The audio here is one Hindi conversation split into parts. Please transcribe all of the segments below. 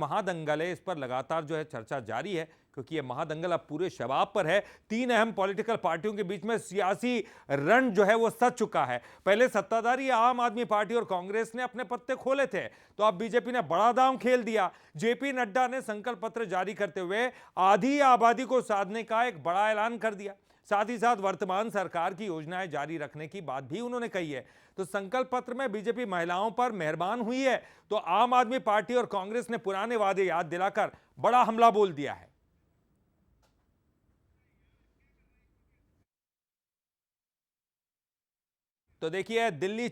महादंगल है, इस पर लगातार जो है चर्चा जारी है, क्योंकि ये महादंगल अब पूरे शबाब पर है। तीन अहम पॉलिटिकल पार्टियों के बीच में सियासी रण जो है वो सज चुका है। पहले सत्ताधारी आम आदमी पार्टी और कांग्रेस ने अपने पत्ते खोले थे, तो अब बीजेपी ने बड़ा दांव खेल दिया। जेपी नड्डा ने संकल्प पत्र जारी करते हुए आधी आबादी को साधने का एक बड़ा ऐलान कर दिया। साथ ही साथ वर्तमान सरकार की योजनाएं जारी रखने की बात भी उन्होंने कही है। तो संकल्प पत्र में बीजेपी महिलाओं पर मेहरबान हुई है, तो आम आदमी पार्टी और कांग्रेस ने पुराने वादे याद दिलाकर बड़ा हमला बोल दिया है। तो देखिए, दिल्ली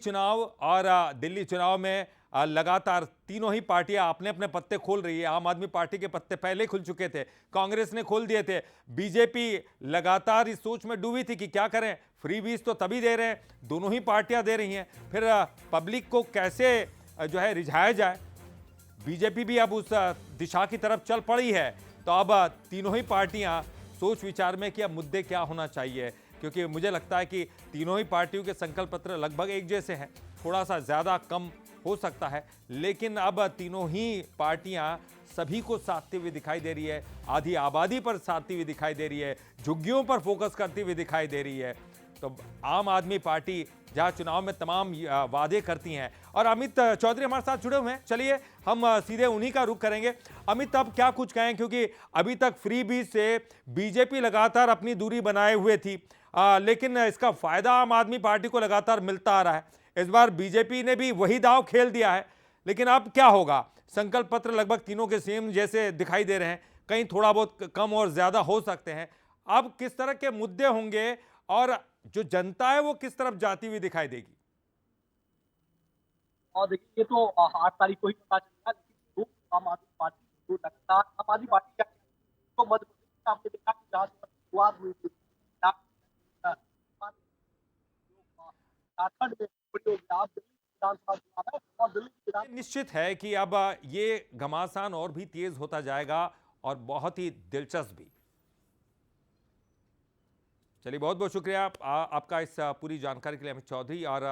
चुनाव में लगातार तीनों ही पार्टियां अपने अपने पत्ते खोल रही है। आम आदमी पार्टी के पत्ते पहले खुल चुके थे, कांग्रेस ने खोल दिए थे। बीजेपी लगातार इस सोच में डूबी थी कि क्या करें, फ्री बीज तो तभी दे रहे हैं, दोनों ही पार्टियां दे रही हैं, फिर पब्लिक को कैसे जो है रिझाया जाए। बीजेपी भी अब उस दिशा की तरफ चल पड़ी है। तो अब तीनों ही पार्टियां सोच विचार में कि अब मुद्दे क्या होना चाहिए, क्योंकि मुझे लगता है कि तीनों ही पार्टियों के संकल्प पत्र लगभग एक जैसे हैं, थोड़ा सा ज़्यादा कम हो सकता है, लेकिन अब तीनों ही पार्टियां सभी को साधती हुई दिखाई दे रही है। आधी आबादी पर साधती हुई दिखाई दे रही है, झुग्गियों पर फोकस करती हुई दिखाई दे रही है। तो आम आदमी पार्टी जहां चुनाव में तमाम वादे करती हैं, और अमित चौधरी हमारे साथ जुड़े हुए हैं, चलिए हम सीधे उन्हीं का रुख करेंगे। अमित, अब क्या कुछ कहें, क्योंकि अभी तक फ्री बीज से बीजेपी लगातार अपनी दूरी बनाए हुए थी, लेकिन इसका फायदा आम आदमी पार्टी को लगातार मिलता आ रहा है। इस बार बीजेपी ने भी वही दांव खेल दिया है, लेकिन अब क्या होगा? संकल्प पत्र लगभग तीनों के सेम जैसे दिखाई दे रहे हैं, कहीं थोड़ा बहुत कम और ज्यादा हो सकते हैं। अब किस तरह के मुद्दे होंगे और जो जनता है वो किस तरफ जाती हुई दिखाई देगी? और देखिए ये तो 8 तारीख को ही पता चलेगा, लेकिन जो आम आदमी पार्टी जो लगातार आम आदमी पार्टी क्या तो मध्य प्रदेश में आपने देखा कि जहाँ से शुरुआत हुई थी, झारखंड में बड़ी होगी, आप दिल्ली विधानसभा चुनाव है और दिल्ली विधान निश्चित है कि अब ये घमासान और भी तेज होता जाएगा, और बहुत ही दिलचस्प भी। चलिए, बहुत बहुत शुक्रिया आपका इस पूरी जानकारी के लिए, अमित चौधरी। और